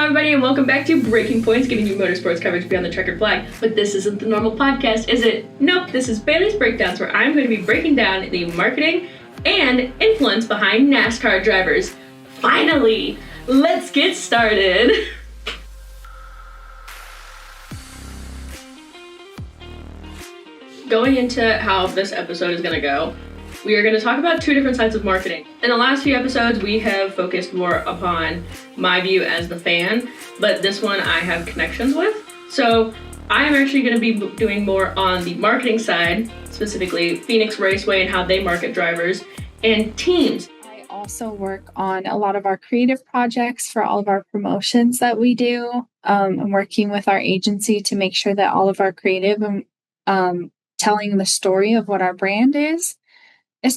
everybody, and welcome back to Breaking Points, giving you motorsports coverage beyond the checkered flag. But this isn't the normal podcast, is it? Nope, this is Bailey's Breakdowns, where I'm going to be breaking down the marketing and influence behind NASCAR drivers. Finally, let's get started. Going into how this episode is going to go, we are going to talk about two different sides of marketing. In the last few episodes, we have focused more upon my view as the fan, but this one I have connections with. So I am actually going to be doing more on the marketing side, specifically Phoenix Raceway and how they market drivers and teams. I also work on a lot of our creative projects for all of our promotions that we do. I'm working with our agency to make sure that all of our creative telling the story of what our brand is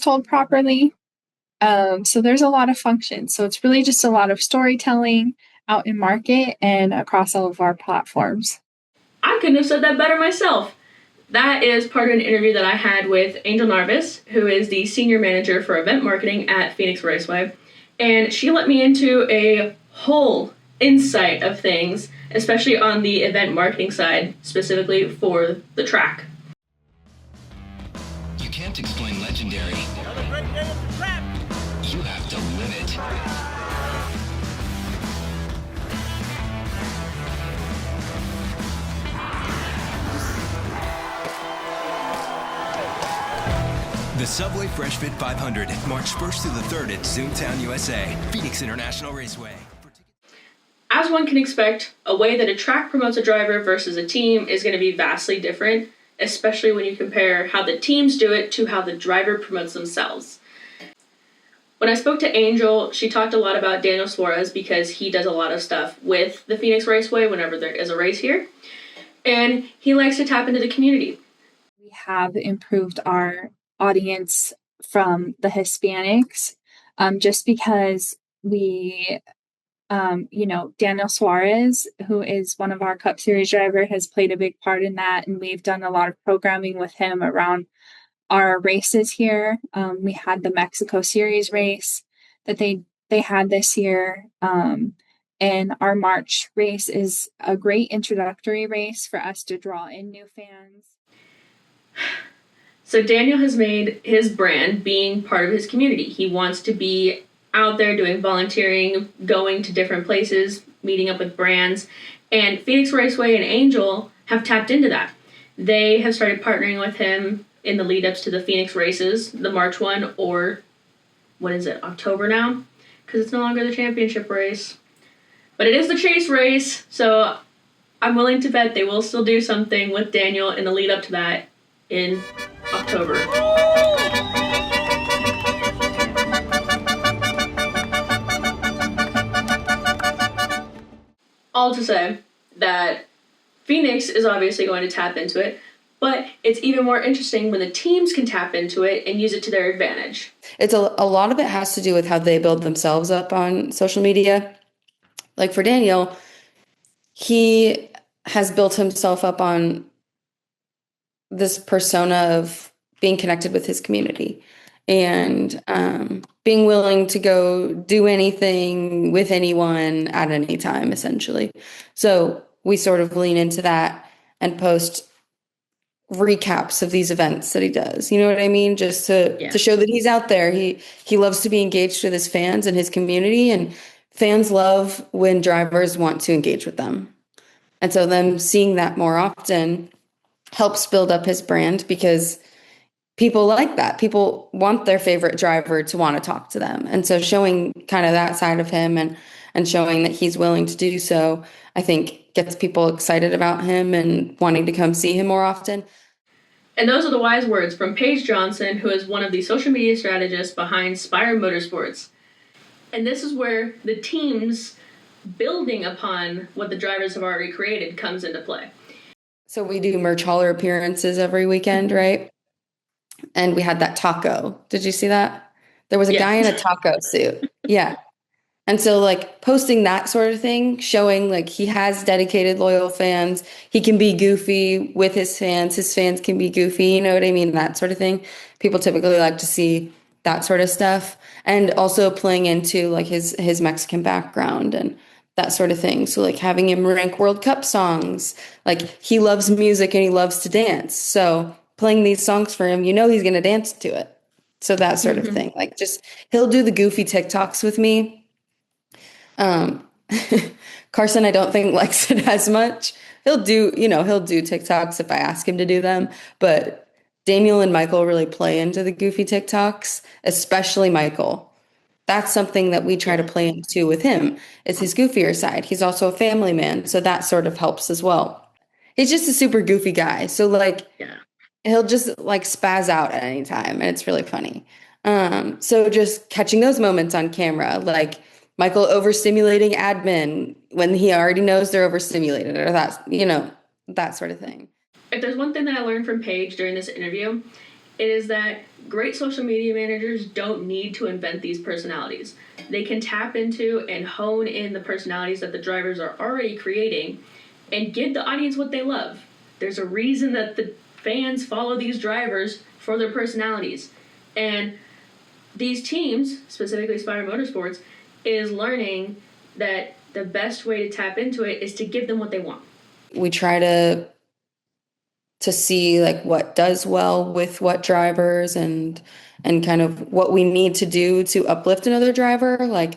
told properly. So there's a lot of functions. So it's really just a lot of storytelling out in market and across all of our platforms. I couldn't have said that better myself. That is part of an interview that I had with Angel Narvis, who is the senior manager for event marketing at Phoenix Raceway. And she let me into a whole insight of things, especially on the event marketing side, specifically for the track. You can't explain legendary. You have to live it. The Subway Fresh Fit 500, March 1st through the 3rd at Zoomtown, USA, Phoenix International Raceway. As one can expect, a way that a track promotes a driver versus a team is going to be vastly different, especially when you compare how the teams do it to how the driver promotes themselves. When I spoke to Angel, she talked a lot about Daniel Suarez because he does a lot of stuff with the Phoenix Raceway whenever there is a race here, and he likes to tap into the community. We have improved our audience from the Hispanics just because we Daniel Suarez, who is one of our Cup Series driver, has played a big part in that, and we've done a lot of programming with him around our races here. We had the Mexico Series race that they had this year, and our March race is a great introductory race for us to draw in new fans. So Daniel has made his brand being part of his community. He wants to be out there doing volunteering, going to different places, meeting up with brands, and Phoenix Raceway and Angel have tapped into that. They have started partnering with him in the lead-ups to the Phoenix races, the March one, or what is it, October now? Because it's no longer the championship race. But it is the chase race, so I'm willing to bet they will still do something with Daniel in the lead-up to that in October. All to say that Phoenix is obviously going to tap into it, but it's even more interesting when the teams can tap into it and use it to their advantage. It's a lot of it has to do with how they build themselves up on social media. Like for Daniel, he has built himself up on this persona of being connected with his community and being willing to go do anything with anyone at any time, essentially. So we sort of lean into that and post recaps of these events that he does. You know what I mean? Just to show that he's out there. He loves to be engaged with his fans and his community, and fans love when drivers want to engage with them. And so them seeing that more often helps build up his brand because people like that. People want their favorite driver to want to talk to them. And so showing kind of that side of him and showing that he's willing to do so, I think gets people excited about him and wanting to come see him more often. And those are the wise words from Paige Johnson, who is one of the social media strategists behind Spire Motorsports. And this is where the teams building upon what the drivers have already created comes into play. So we do merch hauler appearances every weekend, right? And we had that taco. Did you see that? There was a guy in a taco suit. Yeah. And so like posting that sort of thing, showing like he has dedicated, loyal fans. He can be goofy with his fans. His fans can be goofy. You know what I mean? That sort of thing. People typically like to see that sort of stuff. And also playing into like his Mexican background and that sort of thing. So like having him rank World Cup songs, like he loves music and he loves to dance. So playing these songs for him, he's going to dance to it. So that sort of thing. Like just he'll do the goofy TikToks with me. Carson, I don't think likes it as much. He'll do TikToks if I ask him to do them, but Daniel and Michael really play into the goofy TikToks, especially Michael. That's something that we try to play into with him, is his goofier side. He's also a family man, so that sort of helps as well. He's just a super goofy guy. So like he'll just like spaz out at any time, and it's really funny. So just catching those moments on camera, like Michael overstimulating admin when he already knows they're overstimulated, or that sort of thing. If there's one thing that I learned from Paige during this interview, it is that great social media managers don't need to invent these personalities. They can tap into and hone in the personalities that the drivers are already creating and give the audience what they love. There's a reason that the fans follow these drivers for their personalities. And these teams, specifically Spire Motorsports, is learning that the best way to tap into it is to give them what they want. We try to see like what does well with what drivers and kind of what we need to do to uplift another driver. Like,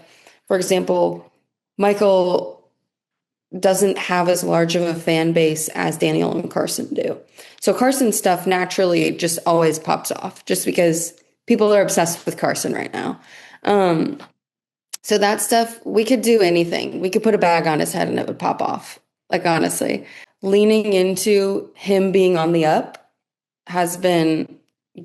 for example, Michael doesn't have as large of a fan base as Daniel and Carson do. So Carson's stuff naturally just always pops off just because people are obsessed with Carson right now. So that stuff, we could do anything. We could put a bag on his head and it would pop off. Like, honestly, leaning into him being on the up has been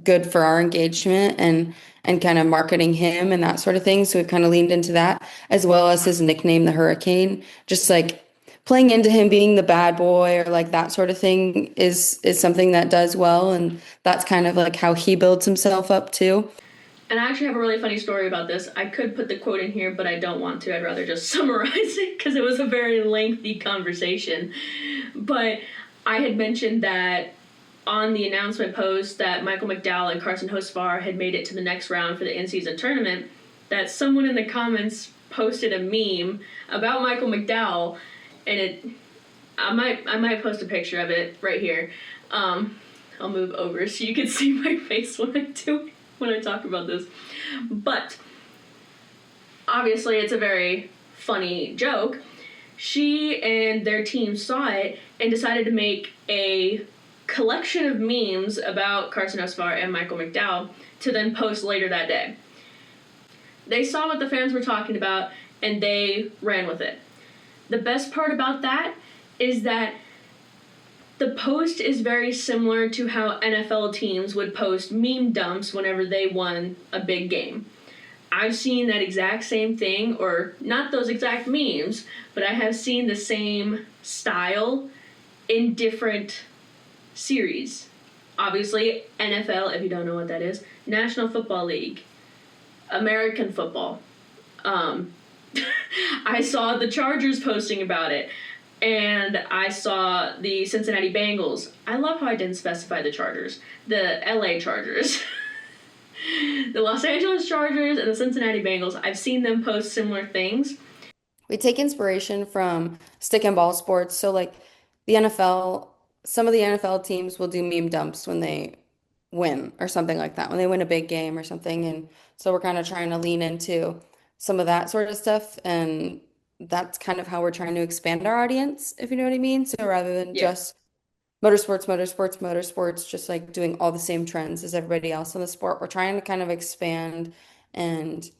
good for our engagement and kind of marketing him and that sort of thing. So we've kind of leaned into that, as well as his nickname, the Hurricane. Just like playing into him being the bad boy or like that sort of thing is something that does well. And that's kind of like how he builds himself up too. And I actually have a really funny story about this. I could put the quote in here, but I don't want to. I'd rather just summarize it because it was a very lengthy conversation. But I had mentioned that on the announcement post that Michael McDowell and Carson Hocevar had made it to the next round for the in-season tournament, that someone in the comments posted a meme about Michael McDowell, and I might post a picture of it right here. I'll move over so you can see my face when I talk about this. But obviously it's a very funny joke. She and their team saw it and decided to make a collection of memes about Carson Hocevar and Michael McDowell to then post later that day. They saw what the fans were talking about and they ran with it. The best part about that is that the post is very similar to how NFL teams would post meme dumps whenever they won a big game. I've seen that exact same thing, or not those exact memes, but I have seen the same style in different series. Obviously, NFL, if you don't know what that is, National Football League, American football. I saw the Chargers posting about it. And I saw the Cincinnati Bengals. I love how I didn't specify the Chargers. The LA Chargers. The Los Angeles Chargers and the Cincinnati Bengals. I've seen them post similar things. We take inspiration from stick and ball sports. So like the NFL, some of the NFL teams will do meme dumps when they win or something like that, when they win a big game or something. And so we're kind of trying to lean into some of that sort of stuff, and that's kind of how we're trying to expand our audience, if you know what I mean. So rather than just motorsports, just like doing all the same trends as everybody else in the sport, we're trying to kind of expand and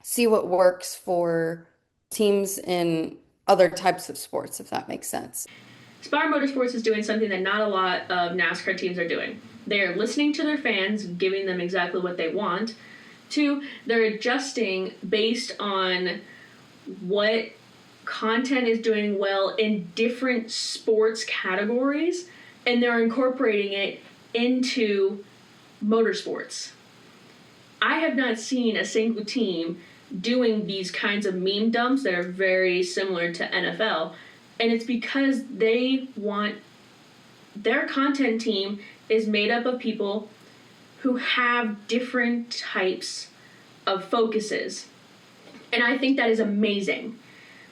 see what works for teams in other types of sports, if that makes sense. Spire Motorsports is doing something that not a lot of NASCAR teams are doing. They're listening to their fans, giving them exactly what they want. 2, they're adjusting based on what content is doing well in different sports categories, and they're incorporating it into motorsports. I have not seen a single team doing these kinds of meme dumps that are very similar to NFL, and it's because they want their content team is made up of people who have different types of focuses. And I think that is amazing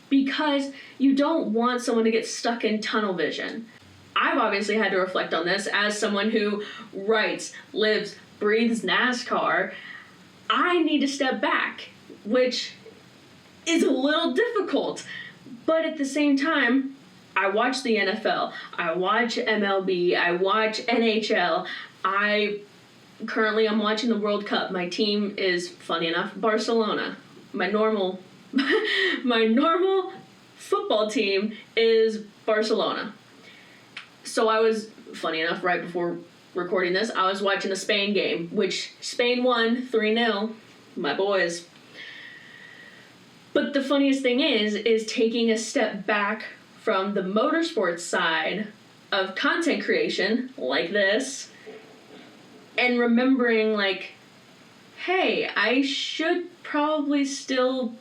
because you don't want someone to get stuck in tunnel vision. I've obviously had to reflect on this as someone who writes, lives, breathes NASCAR. I need to step back, which is a little difficult. But at the same time, I watch the NFL, I watch MLB, I watch NHL, Currently I'm watching the World Cup. My team is, funny enough, Barcelona. My normal football team is Barcelona. So I was, funny enough, right before recording this, I was watching the Spain game, which Spain won 3-0, my boys. But the funniest thing is taking a step back from the motorsports side of content creation, like this, and remembering, like, hey, I should probably still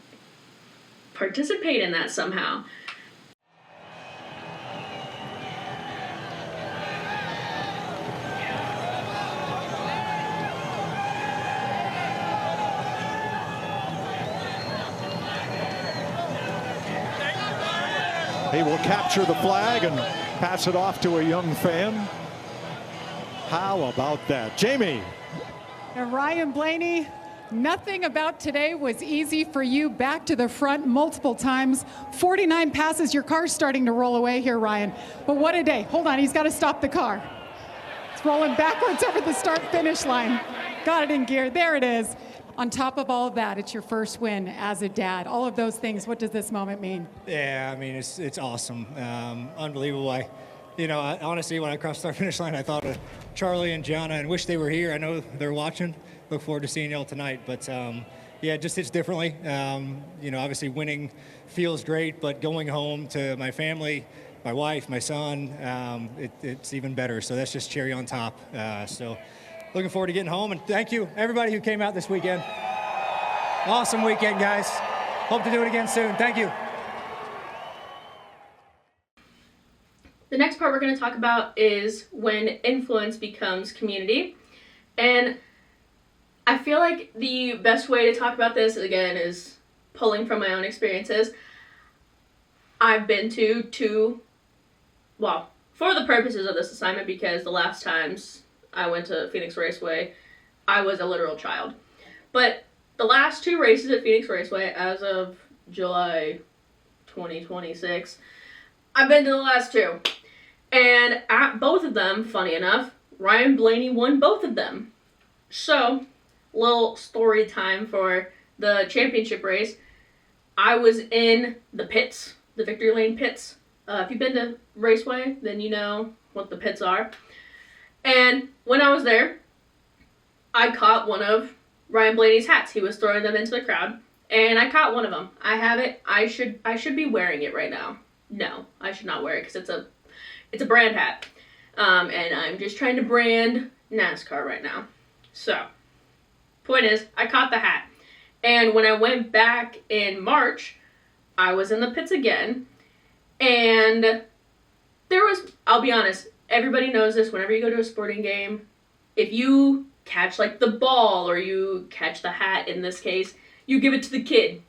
participate in that somehow. He will capture the flag and pass it off to a young fan. How about that? Jamie. And Ryan Blaney, nothing about today was easy for you. Back to the front multiple times. 49 passes. Your car's starting to roll away here, Ryan. But what a day. Hold on, he's got to stop the car. It's rolling backwards over the start-finish line. Got it in gear. There it is. On top of all of that, it's your first win as a dad. All of those things, what does this moment mean? Yeah, I mean, it's awesome. Unbelievable. Honestly, when I crossed the finish line, I thought of Charlie and Gianna and wish they were here. I know they're watching. Look forward to seeing y'all tonight. But, it just hits differently. Obviously winning feels great, but going home to my family, my wife, my son, it's even better. So that's just cherry on top. So looking forward to getting home. And thank you, everybody who came out this weekend. Awesome weekend, guys. Hope to do it again soon. Thank you. The next part we're going to talk about is when influence becomes community. And I feel like the best way to talk about this, again, is pulling from my own experiences. I've been to for the purposes of this assignment, because the last times I went to Phoenix Raceway, I was a literal child. But the last 2 races at Phoenix Raceway, as of July 2026, I've been to the last 2. And at both of them, funny enough, Ryan Blaney won both of them. So, little story time for the championship race. I was in the pits, the victory lane pits. If you've been to Raceway, then you know what the pits are. And when I was there, I caught one of Ryan Blaney's hats. He was throwing them into the crowd, and I caught one of them. I have it. I should be wearing it right now. No, I should not wear it because it's a brand hat. And I'm just trying to brand NASCAR right now. So, point is, I caught the hat. And when I went back in March, I was in the pits again. And there was, I'll be honest, everybody knows this, whenever you go to a sporting game, if you catch like the ball or you catch the hat in this case, you give it to the kid.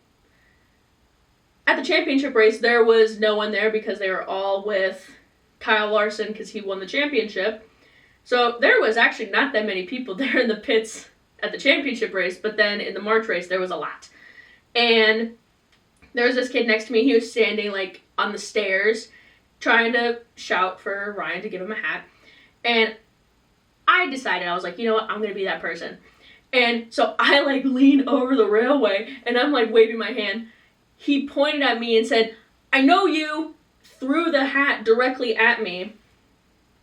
At the championship race, there was no one there because they were all with Kyle Larson because he won the championship. So there was actually not that many people there in the pits at the championship race, but then in the March race, there was a lot. And there was this kid next to me. He was standing like on the stairs trying to shout for Ryan to give him a hat. And I decided, I was like, you know what, I'm going to be that person. And so I like leaned over the railway and I'm like waving my hand. He pointed at me and said, I know you, threw the hat directly at me.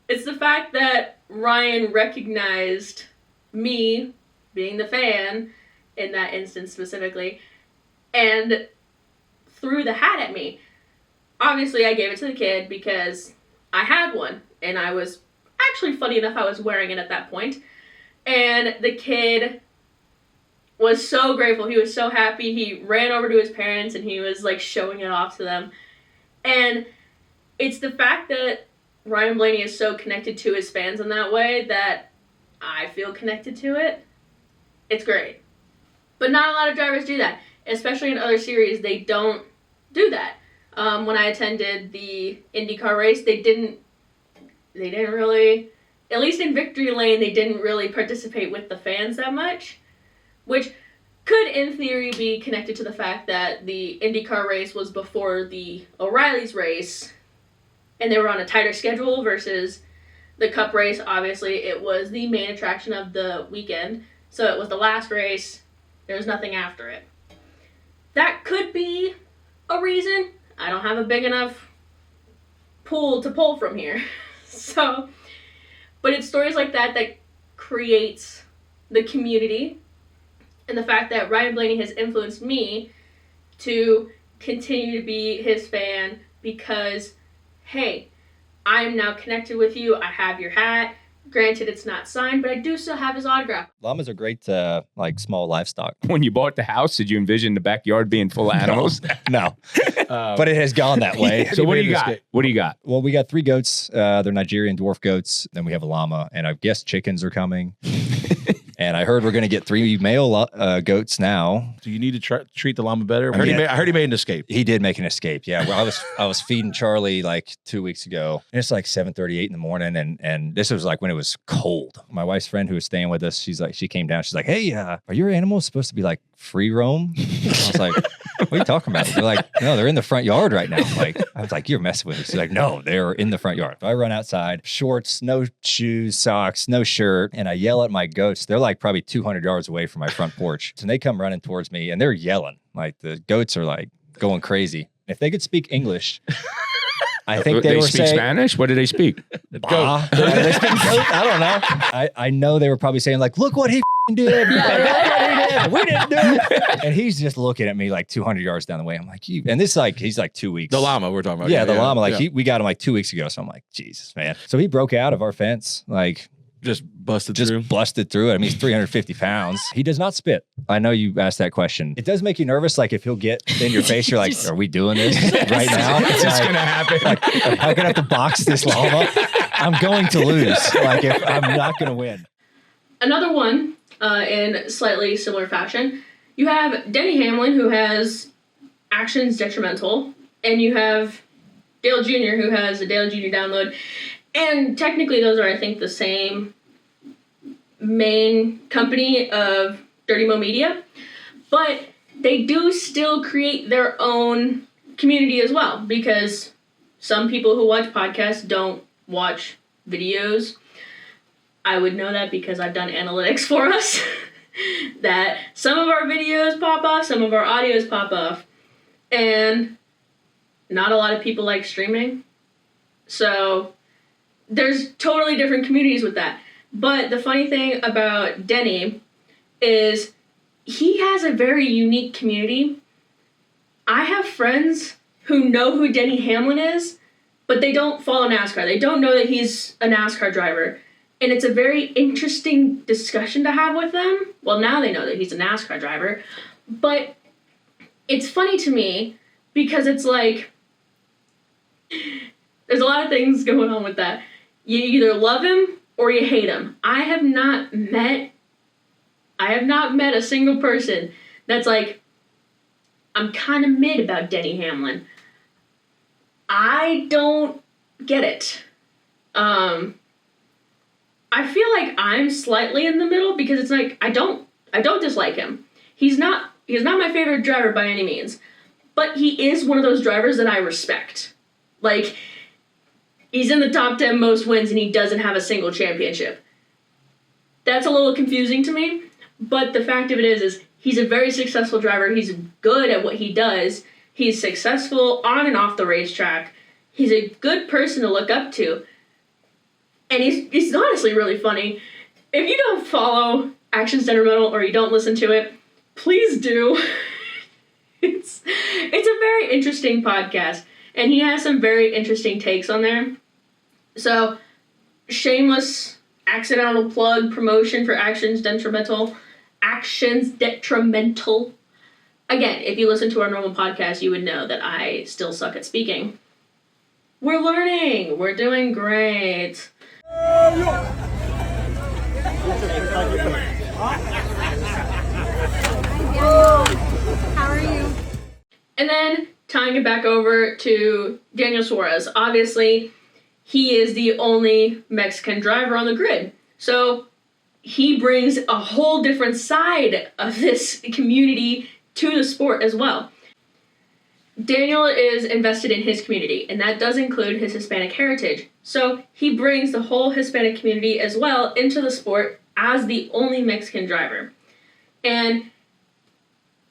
It's the fact that Ryan recognized me being the fan in that instance specifically and threw the hat at me. Obviously, I gave it to the kid because I had one, and I was actually, funny enough, I was wearing it at that point. And the kid was so grateful. He was so happy. He ran over to his parents, and he was like showing it off to them. And it's the fact that Ryan Blaney is so connected to his fans in that way that I feel connected to it. It's great. But not a lot of drivers do that. Especially in other series, they don't do that. When I attended the IndyCar race, they didn't really, at least in Victory Lane, they didn't really participate with the fans that much, which could, in theory, be connected to the fact that the IndyCar race was before the O'Reilly's race, and they were on a tighter schedule versus the Cup race. Obviously, it was the main attraction of the weekend, so it was the last race. There was nothing after it. That could be a reason. I don't have a big enough pool to pull from here. So, but it's stories like that that creates the community, and the fact that Ryan Blaney has influenced me to continue to be his fan because, hey, I'm now connected with you. I have your hat. Granted, it's not signed, but I do still have his autograph. Llamas are great, like small livestock. When you bought the house, did you envision the backyard being full of animals? No. But it has gone that way. So what do you got? What do you got? Well, we got 3 goats. They're Nigerian dwarf goats. Then we have a llama, and I guess chickens are coming. And I heard we're going to get 3 male goats now. Do you need to treat the llama better? I heard he made an escape. He did make an escape. Yeah. Well, I was feeding Charlie like 2 weeks ago, and it's like 7:38 in the morning, and this was like when it was cold. My wife's friend who was staying with us, she came down. She's like, "Hey, are your animals supposed to be like free roam?" I was like, "What are you talking about?" They're like, "No, they're in the front yard right now." Like, I was like, "You're messing with me." She's like, "No, they're in the front yard." So I run outside, shorts, no shoes, socks, no shirt, and I yell at my goats. They're like probably 200 yards away from my front porch, and they come running towards me, and they're yelling. Like the goats are like going crazy. If they could speak English. I think they were speak saying Spanish. What do they speak? Bah. They speak goat. I don't know. I know they were probably saying like, "Look what he did. We didn't do it." And he's just looking at me like 200 yards down the way. I'm like, and this like he's like 2 weeks. The llama we're talking about. Yeah, the llama. Like we got him like 2 weeks ago. So I'm like, Jesus, man. So he broke out of our fence, like just busted through it. I mean, he's 350 pounds. He does not spit. I know you asked that question. It does make you nervous. Like if he'll get in your face, you're like, are we doing this right now? It's just going to happen. Like, how can I have to box this llama? I'm going to lose. Like if I'm not going to win. Another one, in slightly similar fashion, you have Denny Hamlin, who has Actions Detrimental, and you have Dale Jr., who has a Dale Jr. download. And technically those are, I think, the same main company of Dirty Mo Media, but they do still create their own community as well, because some people who watch podcasts don't watch videos. I would know that because I've done analytics for us, that some of our videos pop off, some of our audios pop off, and not a lot of people like streaming. So there's totally different communities with that. But the funny thing about Denny is he has a very unique community. I have friends who know who Denny Hamlin is, but they don't follow NASCAR. They don't know that he's a NASCAR driver. And it's a very interesting discussion to have with them. Well, now they know that he's a NASCAR driver. But it's funny to me because it's like, there's a lot of things going on with that. You either love him or you hate him. I have not met a single person that's like, I'm kind of mid about Denny Hamlin. I don't get it. I feel like I'm slightly in the middle because it's like I don't dislike him. He's not my favorite driver by any means, but he is one of those drivers that I respect. Like, he's in the top 10 most wins and he doesn't have a single championship. That's a little confusing to me, but the fact of it is he's a very successful driver. He's good at what he does. He's successful on and off the racetrack. He's a good person to look up to. And he's honestly really funny. If you don't follow Actions Detrimental or you don't listen to it, please do. It's a very interesting podcast. And he has some very interesting takes on there. So, shameless, accidental plug promotion for Actions Detrimental. Actions Detrimental. Again, if you listen to our normal podcast, you would know that I still suck at speaking. We're learning. We're doing great. How are you? And then tying it back over to Daniel Suarez, obviously he is the only Mexican driver on the grid. So he brings a whole different side of this community to the sport as well. Daniel is invested in his community, and that does include his Hispanic heritage. So he brings the whole Hispanic community as well into the sport as the only Mexican driver. And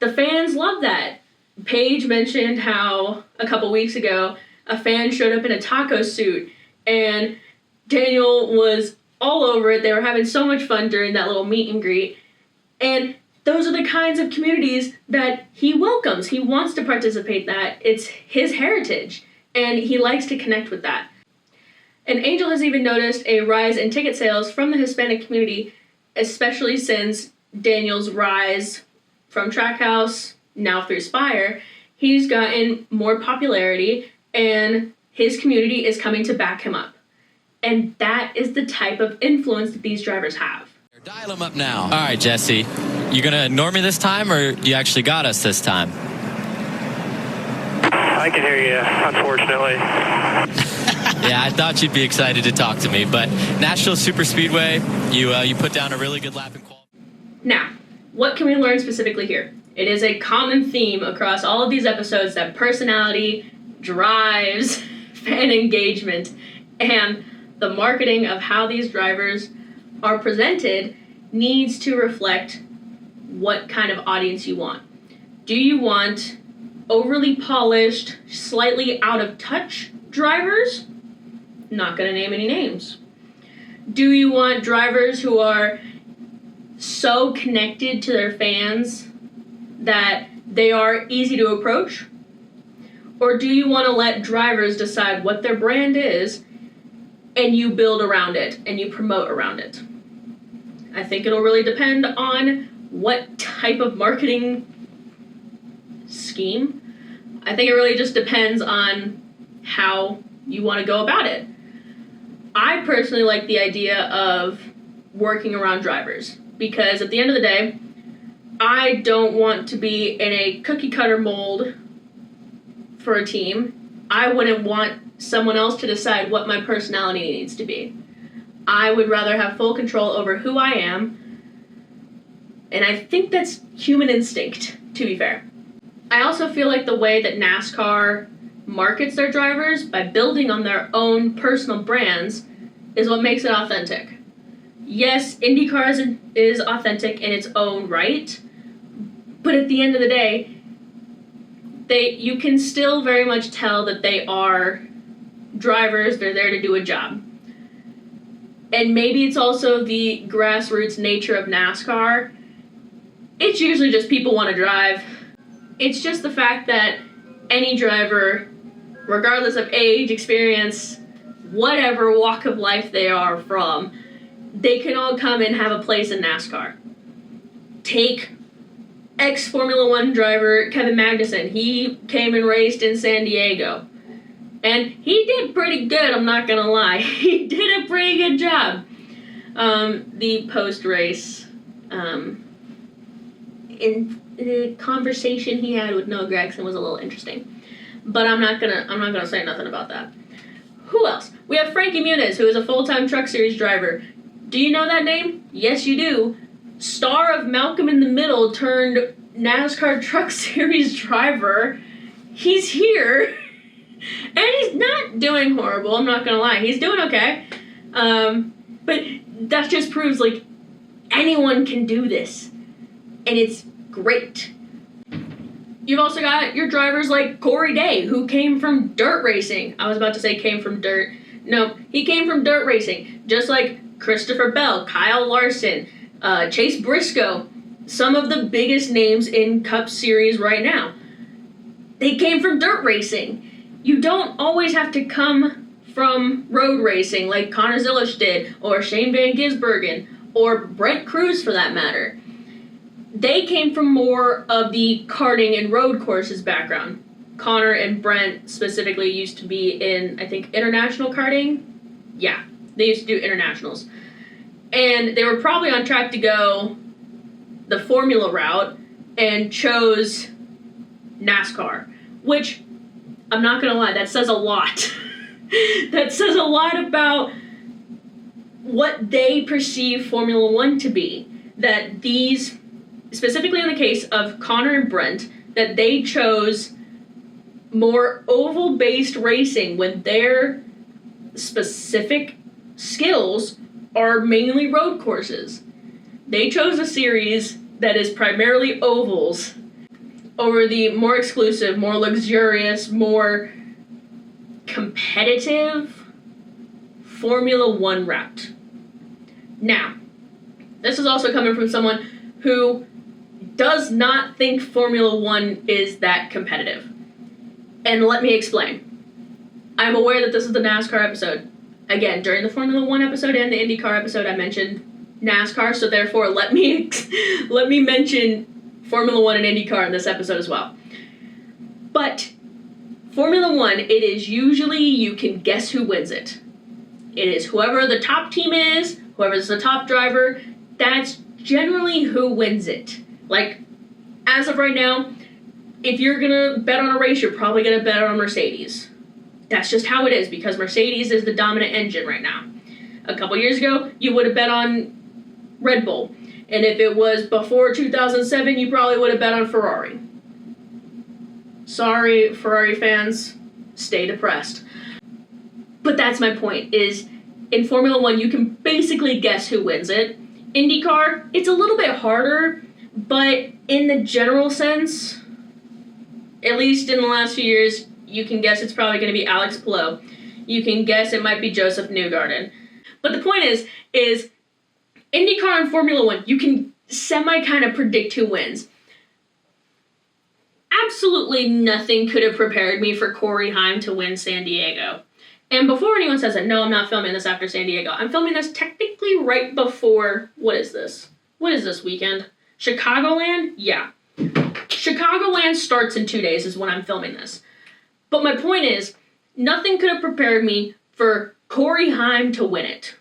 the fans love that. Paige mentioned how a couple weeks ago a fan showed up in a taco suit, and Daniel was all over it. They were having so much fun during that little meet and greet. And those are the kinds of communities that he welcomes. He wants to participate in that. It's his heritage, and he likes to connect with that. And Angel has even noticed a rise in ticket sales from the Hispanic community, especially since Daniel's rise from Trackhouse, now through Spire. He's gotten more popularity, and his community is coming to back him up. And that is the type of influence that these drivers have. Dial them up now. All right, Jesse. You going to ignore me this time, or you actually got us this time? I can hear you, unfortunately. Yeah, I thought you'd be excited to talk to me, but Nashville Superspeedway, you put down a really good lap in quality. Now, what can we learn specifically here? It is a common theme across all of these episodes that personality drives fan engagement, and the marketing of how these drivers are presented needs to reflect what kind of audience you want. Do you want overly polished, slightly out of touch drivers? Not going to name any names. Do you want drivers who are so connected to their fans that they are easy to approach? Or do you want to let drivers decide what their brand is and you build around it and you promote around it? I think it'll really depend on what type of marketing scheme. I think it really just depends on how you want to go about it. I personally like the idea of working around drivers, because at the end of the day, I don't want to be in a cookie cutter mold for a team. I wouldn't want someone else to decide what my personality needs to be. I would rather have full control over who I am, and I think that's human instinct, to be fair. I also feel like the way that NASCAR markets their drivers by building on their own personal brands is what makes it authentic. Yes, IndyCar is authentic in its own right, but at the end of the day, you can still very much tell that they are drivers. They're there to do a job. And maybe it's also the grassroots nature of NASCAR. It's usually just people want to drive. It's just the fact that any driver, regardless of age, experience, whatever walk of life they are from, they can all come and have a place in NASCAR. Take ex-Formula One driver Kevin Magnussen. He came and raced in San Diego. And he did pretty good, I'm not going to lie. He did a pretty good job. The post-race, in the conversation he had with Noah Gragson was a little interesting. But I'm not gonna say nothing about that. Who else? We have Frankie Muniz, who is a full-time Truck Series driver. Do you know that name? Yes, you do. Star of Malcolm in the Middle turned NASCAR Truck Series driver. He's here. And he's not doing horrible, I'm not gonna lie. He's doing okay. But that just proves, like, anyone can do this. And it's great. You've also got your drivers like Corey Day, who came from dirt racing. I was about to say came from dirt. No, he came from dirt racing. Just like Christopher Bell, Kyle Larson, Chase Briscoe, some of the biggest names in Cup Series right now. They came from dirt racing. You don't always have to come from road racing like Connor Zilisch did, or Shane Van Gisbergen, or Brent Cruz for that matter. They came from more of the karting and road courses background. Connor and Brent specifically used to be in, I think, international karting. Yeah, they used to do internationals. And they were probably on track to go the formula route and chose NASCAR, which I'm not going to lie, that says a lot. That says a lot about what they perceive Formula One to be. That these, specifically in the case of Connor and Brent, that they chose more oval-based racing when their specific skills are mainly road courses. They chose a series that is primarily ovals over the more exclusive, more luxurious, more competitive Formula One route. Now, this is also coming from someone who does not think Formula One is that competitive. And let me explain. I'm aware that this is the NASCAR episode. Again, during the Formula One episode and the IndyCar episode, I mentioned NASCAR, so therefore let me mention Formula One and IndyCar in this episode as well. But Formula One, it is usually you can guess who wins it. It is whoever the top team is, whoever's the top driver, that's generally who wins it. Like, as of right now, if you're going to bet on a race, you're probably going to bet on Mercedes. That's just how it is, because Mercedes is the dominant engine right now. A couple years ago, you would have bet on Red Bull. And if it was before 2007, you probably would have bet on Ferrari. Sorry, Ferrari fans, stay depressed. But that's my point, is in Formula One, you can basically guess who wins it. IndyCar, it's a little bit harder, but in the general sense, at least in the last few years, you can guess it's probably going to be Alex Palou. You can guess it might be Joseph Newgarden. But the point is IndyCar and Formula One, you can kind of predict who wins. Absolutely nothing could have prepared me for Corey Heim to win San Diego. And before anyone says that, no, I'm not filming this after San Diego. I'm filming this technically right before, what is this? What is this weekend? Chicagoland? Yeah. Chicagoland starts in 2 days is when I'm filming this. But my point is, nothing could have prepared me for Corey Heim to win it.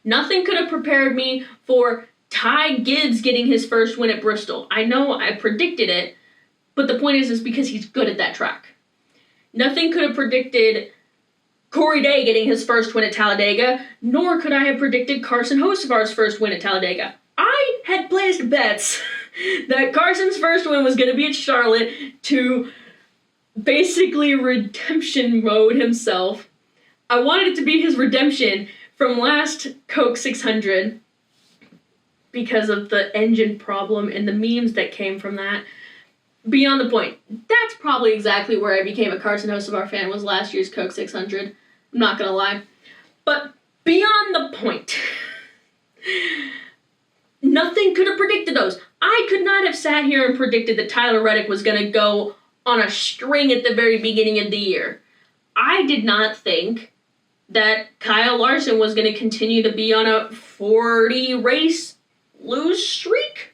Nothing could have prepared me for Ty Gibbs getting his first win at Bristol. I know I predicted it, but the point is because he's good at that track. Nothing could have predicted Corey Day getting his first win at Talladega, nor could I have predicted Carson Hocevar's first win at Talladega. I had placed bets that Carson's first win was going to be at Charlotte to basically redemption mode himself. I wanted it to be his redemption from last Coke 600 because of the engine problem and the memes that came from that. Beyond the point, that's probably exactly where I became a Carson Hocevar fan, was last year's Coke 600. I'm not going to lie. But beyond the point, nothing could have predicted those. I could not have sat here and predicted that Tyler Reddick was going to go on a string at the very beginning of the year. I did not think that Kyle Larson was going to continue to be on a 40 race lose streak.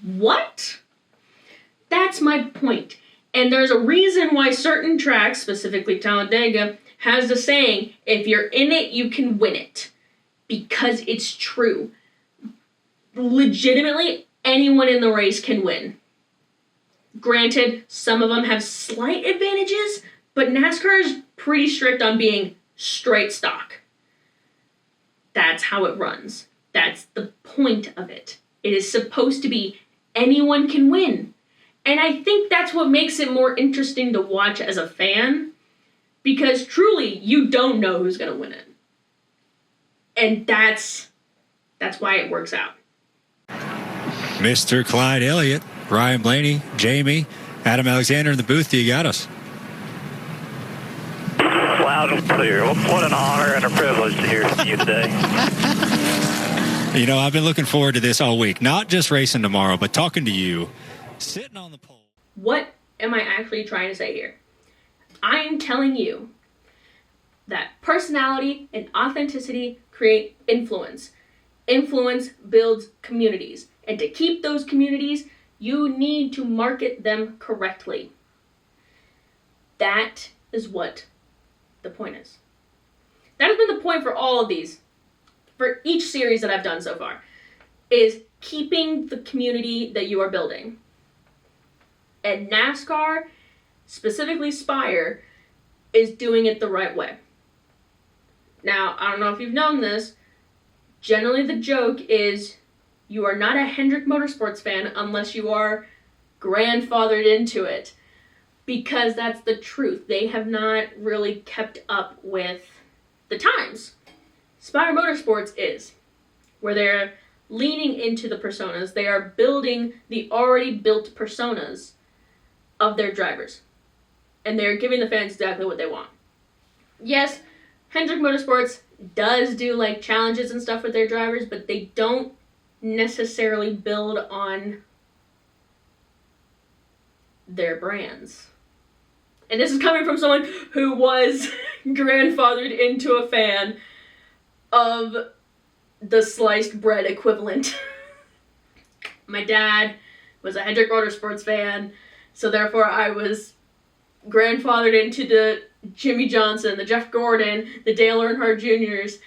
What? That's my point. And there's a reason why certain tracks, specifically Talladega, has the saying, if you're in it, you can win it. Because it's true. Legitimately, anyone in the race can win. Granted, some of them have slight advantages, but NASCAR is pretty strict on being straight stock. That's how it runs. That's the point of it. It is supposed to be anyone can win. And I think that's what makes it more interesting to watch as a fan, because truly, you don't know who's going to win it. And that's why it works out. Mr. Clyde Elliott, Ryan Blaney, Jamie, Adam Alexander in the booth. You got us. Loud and clear. What an honor and a privilege to hear from you today. You know, I've been looking forward to this all week. Not just racing tomorrow, but talking to you, sitting on the pole. What am I actually trying to say here? I'm telling you that personality and authenticity create influence. Influence builds communities. And to keep those communities, you need to market them correctly. That is what the point is. That has been the point for all of these, for each series that I've done so far, is keeping the community that you are building. And NASCAR specifically Spire, is doing it the right way. Now, I don't know if you've known this, generally the joke is you are not a Hendrick Motorsports fan unless you are grandfathered into it, because that's the truth. They have not really kept up with the times. Spire Motorsports is, where they're leaning into the personas. They are building the already built personas of their drivers, and they're giving the fans exactly what they want. Yes, Hendrick Motorsports does do like challenges and stuff with their drivers, but they don't necessarily build on their brands. And this is coming from someone who was grandfathered into a fan of the sliced bread equivalent. My dad was a Hendrick Motorsports fan, so therefore I was grandfathered into the Jimmy Johnson, the Jeff Gordon, the Dale Earnhardt Jr.'s.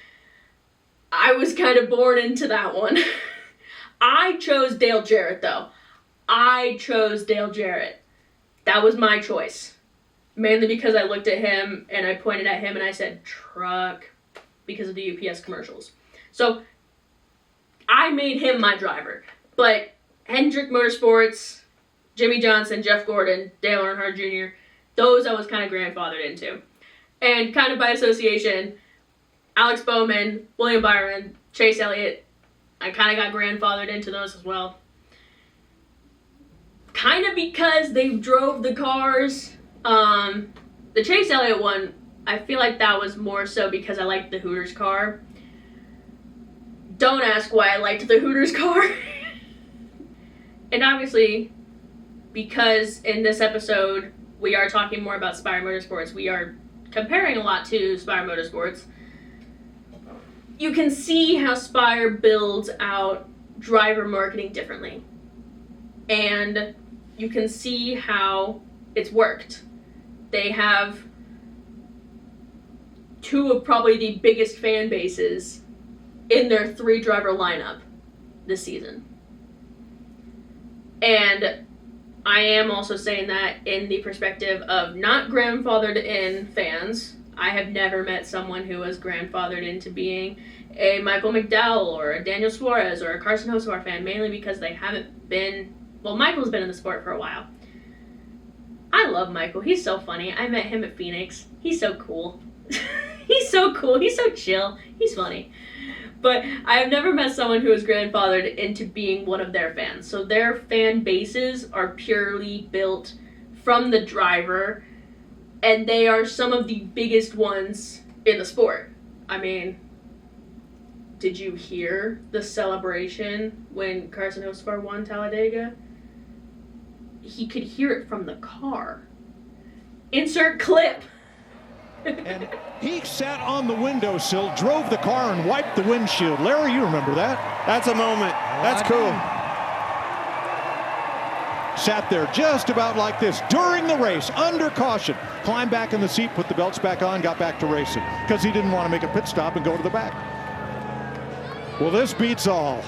I was kind of born into that one. I chose Dale Jarrett, though. I chose Dale Jarrett. That was my choice. Mainly because I looked at him and I pointed at him and I said, truck, because of the UPS commercials. So I made him my driver. But Hendrick Motorsports, Jimmy Johnson, Jeff Gordon, Dale Earnhardt Jr., those I was kind of grandfathered into. And kind of by association, Alex Bowman, William Byron, Chase Elliott, I kind of got grandfathered into those as well. Kind of because they drove the cars. The Chase Elliott one, I feel like that was more so because I liked the Hooters car. Don't ask why I liked the Hooters car. And obviously, because in this episode, we are talking more about Spire Motorsports, we are comparing a lot to Spire Motorsports. You can see how Spire builds out driver marketing differently. And you can see how it's worked. They have two of probably the biggest fan bases in their 3-driver lineup this season. And I am also saying that in the perspective of not grandfathered in fans. I have never met someone who was grandfathered into being a Michael McDowell or a Daniel Suarez or a Carson Hocevar fan, mainly because they haven't been, well, Michael's been in the sport for a while. I love Michael. He's so funny. I met him at Phoenix. He's so cool. He's so cool. He's so chill. He's funny. But I have never met someone who is grandfathered into being one of their fans. So their fan bases are purely built from the driver, and they are some of the biggest ones in the sport. I mean, did you hear the celebration when Carson Hocevar won Talladega? He could hear it from the car. Insert clip. And he sat on the windowsill, drove the car, and wiped the windshield. Larry, you remember that? That's a moment. That's cool. Sat there just about like this during the race, under caution. Climbed back in the seat, put the belts back on, got back to racing. Because he didn't want to make a pit stop and go to the back. Well, this beats all.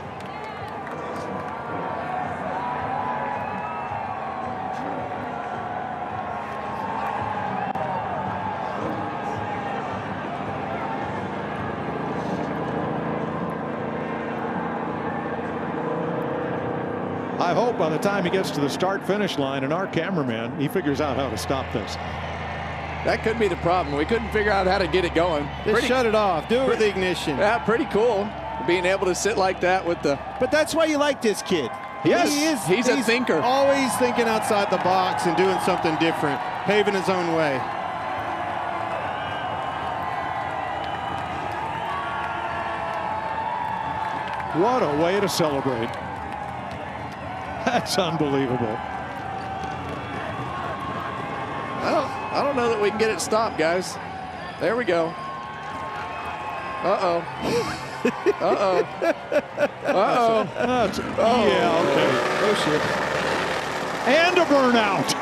I hope by the time he gets to the start-finish line and our cameraman, he figures out how to stop this. That could be the problem. We couldn't figure out how to get it going. Just shut it off. Do it with the ignition. Yeah, pretty cool. Being able to sit like that with the... But that's why you like this kid. Yes, he's a thinker. Always thinking outside the box and doing something different, paving his own way. What a way to celebrate. That's unbelievable. I don't know that we can get it stopped, guys. There we go. Uh-oh. Uh-oh. Uh-oh. Yeah, okay. Oh, shit. And a burnout.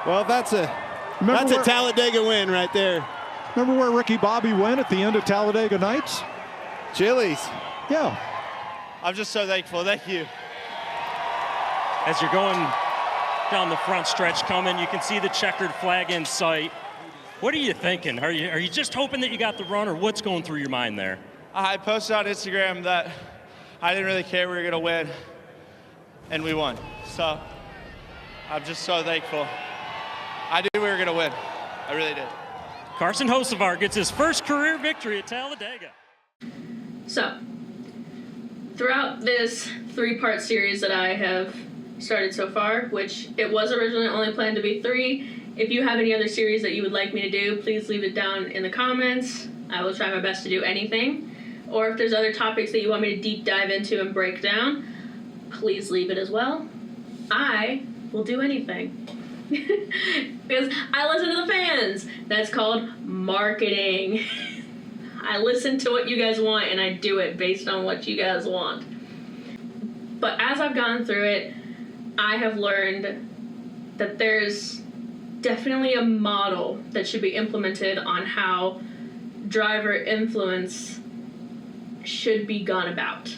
Well, that's a Talladega win right there. Remember where Ricky Bobby went at the end of Talladega Nights? Chili's. Yeah. I'm just so thankful. Thank you. As you're going down the front stretch coming, you can see the checkered flag in sight. What are you thinking? Are you just hoping that you got the run, or what's going through your mind there? I posted on Instagram that I didn't really care we were going to win, and we won. So I'm just so thankful. I knew we were going to win. I really did. Carson Hocevar gets his first career victory at Talladega. So, throughout this 3-part series that I have started so far, which it was originally only planned to be 3, if you have any other series that you would like me to do, please leave it down in the comments. I will try my best to do anything. Or if there's other topics that you want me to deep dive into and break down, please leave it as well. I will do anything. Because I listen to the fans. That's called marketing. I listen to what you guys want and I do it based on what you guys want. But as I've gone through it, I have learned that there's definitely a model that should be implemented on how driver influence should be gone about.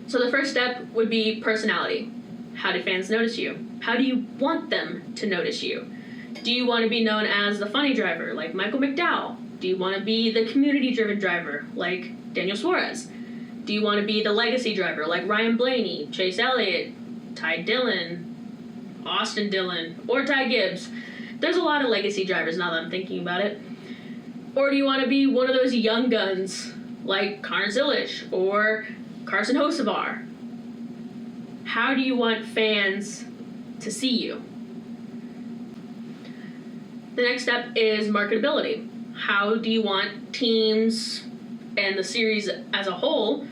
So the first step would be personality. How do fans notice you? How do you want them to notice you? Do you want to be known as the funny driver, like Michael McDowell? Do you want to be the community-driven driver, like Daniel Suarez? Do you want to be the legacy driver, like Ryan Blaney, Chase Elliott, Ty Dillon, Austin Dillon, or Ty Gibbs? There's a lot of legacy drivers now that I'm thinking about it. Or do you want to be one of those young guns, like Connor Zilish or Carson Hocevar? How do you want fans to see you? The next step is marketability. How do you want teams and the series as a whole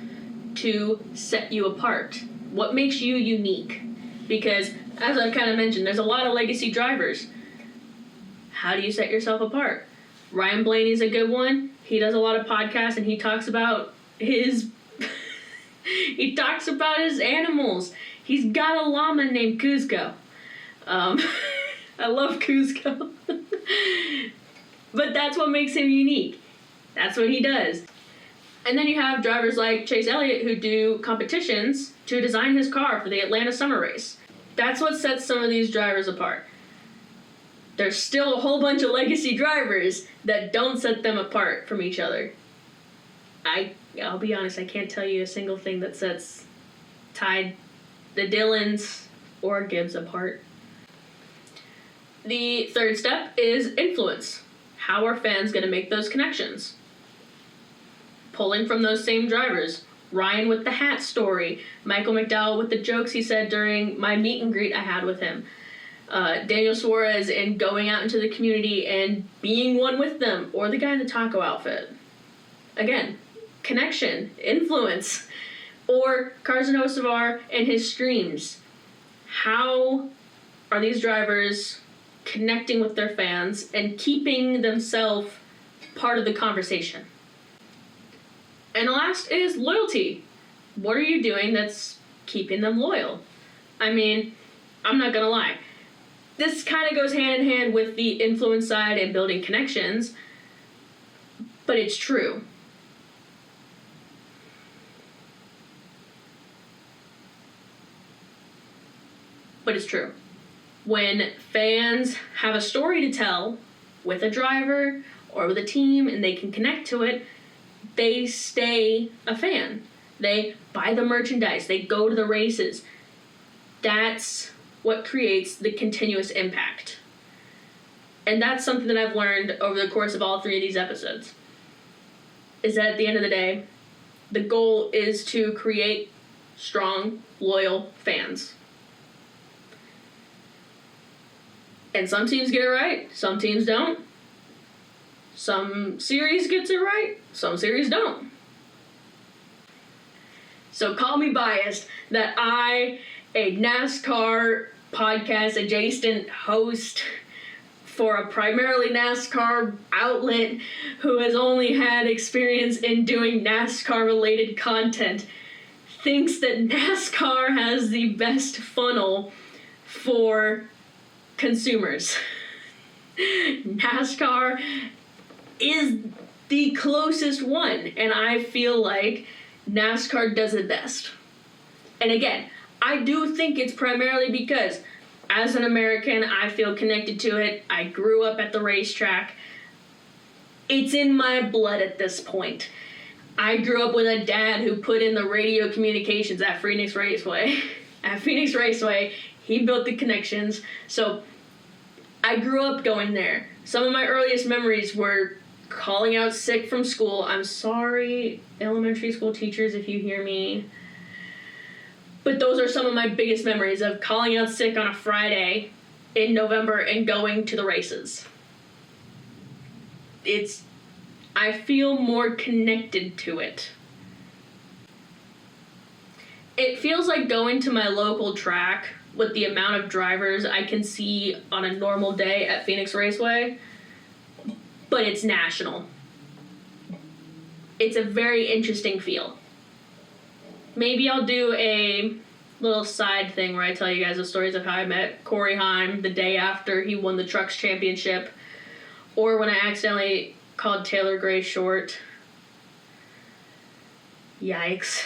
to set you apart? What makes you unique? Because, as I've kind of mentioned, there's a lot of legacy drivers. How do you set yourself apart? Ryan Blaney's a good one. He does a lot of podcasts and he talks about his animals. He's got a llama named Kuzco. I love Kuzco. But that's what makes him unique. That's what he does. And then you have drivers like Chase Elliott who do competitions to design his car for the Atlanta Summer Race. That's what sets some of these drivers apart. There's still a whole bunch of legacy drivers that don't set them apart from each other. I'll be honest, I can't tell you a single thing that sets the Dillons or Gibbs apart. The third step is influence. How are fans going to make those connections? Pulling from those same drivers. Ryan with the hat story. Michael McDowell with the jokes he said during my meet and greet I had with him. Daniel Suarez and going out into the community and being one with them. Or the guy in the taco outfit. Again, connection, influence. Or Carson Hocevar and his streams. How are these drivers connecting with their fans and keeping themselves part of the conversation? And the last is loyalty. What are you doing that's keeping them loyal? I mean, I'm not gonna lie. This kind of goes hand in hand with the influence side and building connections, but it's true. But it's true. When fans have a story to tell with a driver or with a team and they can connect to it, they stay a fan. They buy the merchandise. They go to the races. That's what creates the continuous impact. And that's something that I've learned over the course of all 3 of these episodes. Is that at the end of the day, the goal is to create strong, loyal fans. And some teams get it right, some teams don't. Some series gets it right, some series don't. So call me biased that I, a NASCAR podcast adjacent host for a primarily NASCAR outlet who has only had experience in doing NASCAR related content, thinks that NASCAR has the best funnel for consumers. NASCAR is the closest one, and I feel like NASCAR does it best. And again, I do think it's primarily because as an American, I feel connected to it. I grew up at the racetrack. It's in my blood at this point. I grew up with a dad who put in the radio communications at Phoenix Raceway. At Phoenix Raceway, he built the connections. So I grew up going there. Some of my earliest memories were calling out sick from school. I'm sorry, elementary school teachers, if you hear me. But those are some of my biggest memories of calling out sick on a Friday in November and going to the races. I feel more connected to it. It feels like going to my local track with the amount of drivers I can see on a normal day at Phoenix Raceway, but it's national. It's a very interesting feel. Maybe I'll do a little side thing where I tell you guys the stories of how I met Corey Heim the day after he won the Trucks Championship, or when I accidentally called Taylor Gray short. Yikes.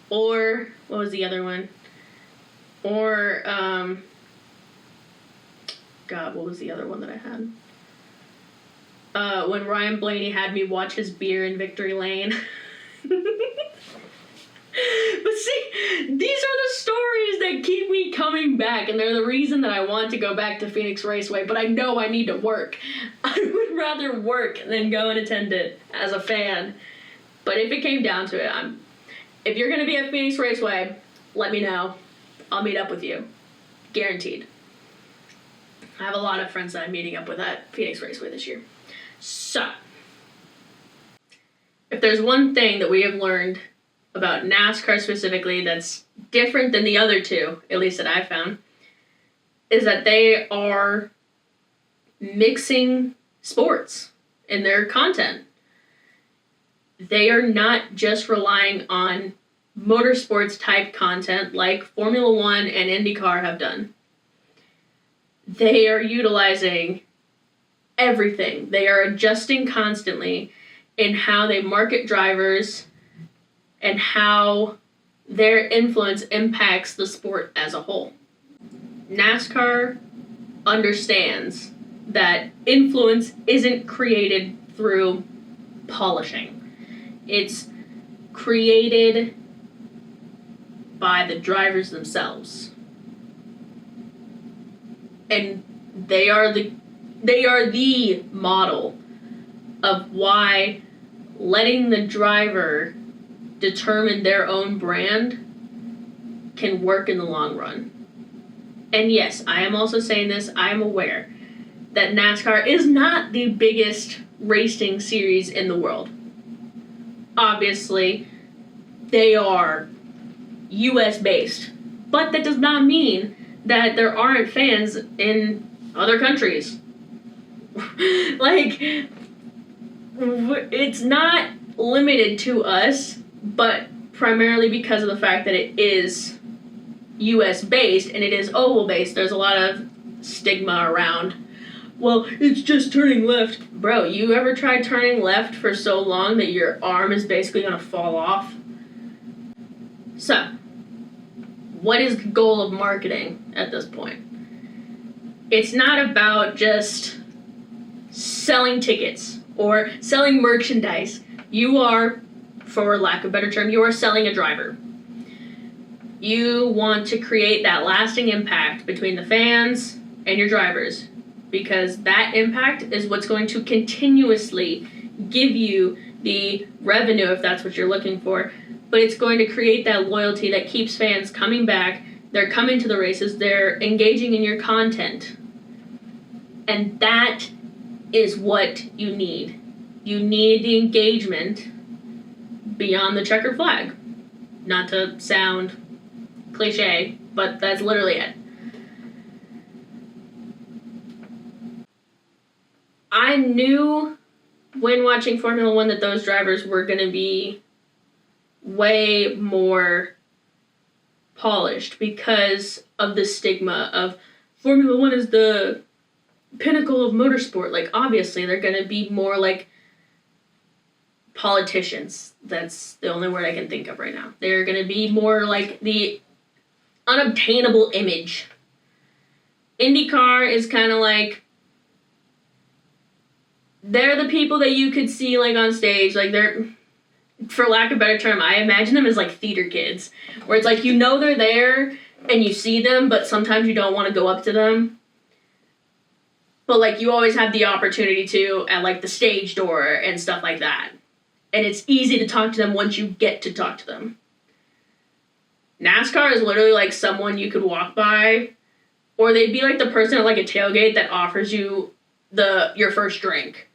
Or, what was the other one? Or, God, what was the other one that I had? When Ryan Blaney had me watch his beer in Victory Lane. But see, these are the stories that keep me coming back, and they're the reason that I want to go back to Phoenix Raceway, but I know I need to work. I would rather work than go and attend it as a fan. But if it came down to it, if you're going to be at Phoenix Raceway, let me know. I'll meet up with you. Guaranteed. I have a lot of friends that I'm meeting up with at Phoenix Raceway this year. So, if there's one thing that we have learned about NASCAR specifically that's different than the other two, at least that I've found, is that they are mixing sports in their content. They are not just relying on motorsports type content like Formula One and IndyCar have done. They are utilizing everything. They are adjusting constantly in how they market drivers and how their influence impacts the sport as a whole. NASCAR understands that influence isn't created through polishing. It's created by the drivers themselves. And they are the model of why letting the driver determine their own brand can work in the long run. And yes, I am also saying this, I am aware that NASCAR is not the biggest racing series in the world. Obviously, they are US based, but that does not mean that there aren't fans in other countries. Like, it's not limited to us, but primarily because of the fact that it is US based and it is oval based. There's a lot of stigma around, well, it's just turning left. Bro, you ever tried turning left for so long that your arm is basically going to fall off? So, what is the goal of marketing at this point? It's not about just selling tickets or selling merchandise. You are, for lack of a better term, you are selling a driver. You want to create that lasting impact between the fans and your drivers, because that impact is what's going to continuously give you the revenue if that's what you're looking for. But it's going to create that loyalty that keeps fans coming back. They're coming to the races. They're engaging in your content. And that is what you need. You need the engagement beyond the checkered flag. Not to sound cliche, but that's literally it. I knew when watching Formula One that those drivers were going to be way more polished because of the stigma of Formula One is the pinnacle of motorsport. Like, obviously, they're going to be more like politicians. That's the only word I can think of right now. They're going to be more like the unobtainable image. IndyCar is kind of like, they're the people that you could see like on stage. Like, they're, for lack of a better term, I imagine them as like theater kids, where it's like, you know, they're there and you see them, but sometimes you don't want to go up to them. But like, you always have the opportunity to at like the stage door and stuff like that. And it's easy to talk to them once you get to talk to them. NASCAR is literally like someone you could walk by, or they'd be like the person at like a tailgate that offers you your first drink.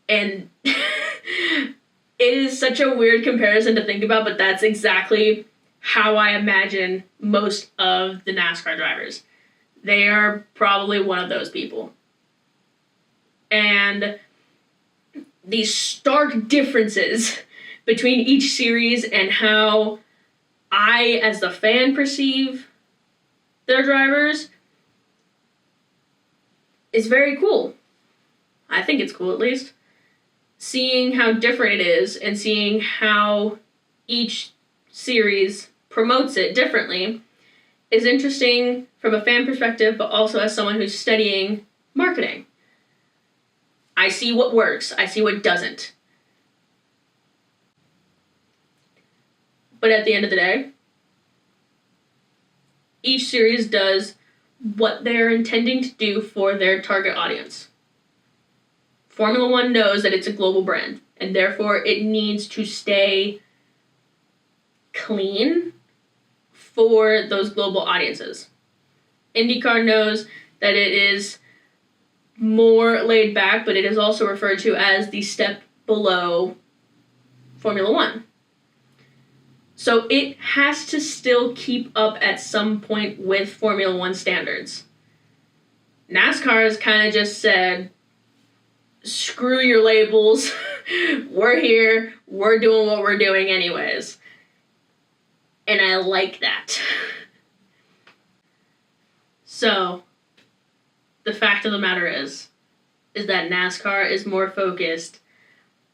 And it is such a weird comparison to think about, but that's exactly how I imagine most of the NASCAR drivers. They are probably one of those people. And these stark differences between each series and how I, as the fan, perceive their drivers is very cool. I think it's cool, at least. Seeing how different it is and seeing how each series promotes it differently is interesting from a fan perspective, but also as someone who's studying marketing. I see what works. I see what doesn't. But at the end of the day, each series does what they're intending to do for their target audience. Formula One knows that it's a global brand, and therefore it needs to stay clean for those global audiences. IndyCar knows that it is more laid back, but it is also referred to as the step below Formula One. So it has to still keep up at some point with Formula One standards. NASCAR has kind of just said, screw your labels, we're here, we're doing what we're doing anyways. And I like that. So, the fact of the matter is that NASCAR is more focused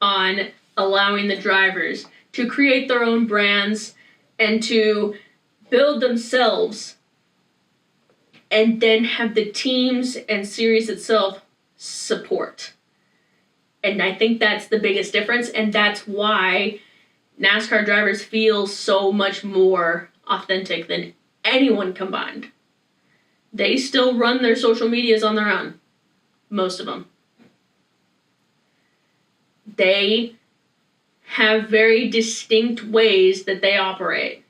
on allowing the drivers to create their own brands and to build themselves, and then have the teams and series itself support. And I think that's the biggest difference, and that's why NASCAR drivers feel so much more authentic than anyone combined. They still run their social medias on their own. Most of them. They have very distinct ways that they operate.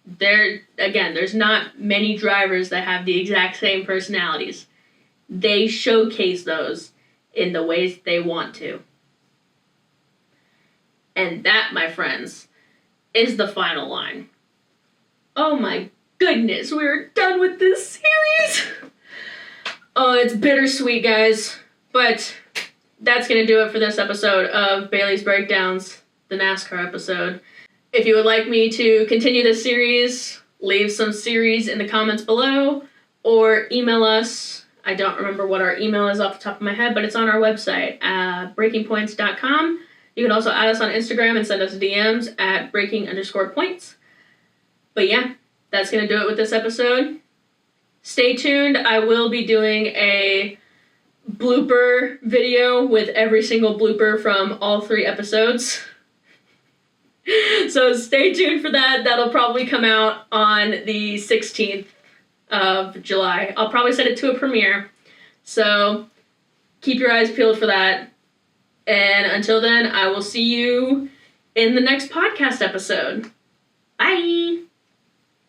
There's not many drivers that have the exact same personalities. They showcase those in the ways they want to. And that, my friends, is the final line. Oh my goodness, we're done with this series! Oh, it's bittersweet, guys. But that's going to do it for this episode of Bailey's Breakdowns, the NASCAR episode. If you would like me to continue this series, leave some series in the comments below, or email us. I don't remember what our email is off the top of my head, but it's on our website, breakingpoints.com. You can also add us on Instagram and send us DMs at breaking_points. But yeah, that's going to do it with this episode. Stay tuned. I will be doing a blooper video with every single blooper from all 3 episodes. So stay tuned for that. That'll probably come out on the 16th of July. I'll probably set it to a premiere. So keep your eyes peeled for that. And until then, I will see you in the next podcast episode. Bye!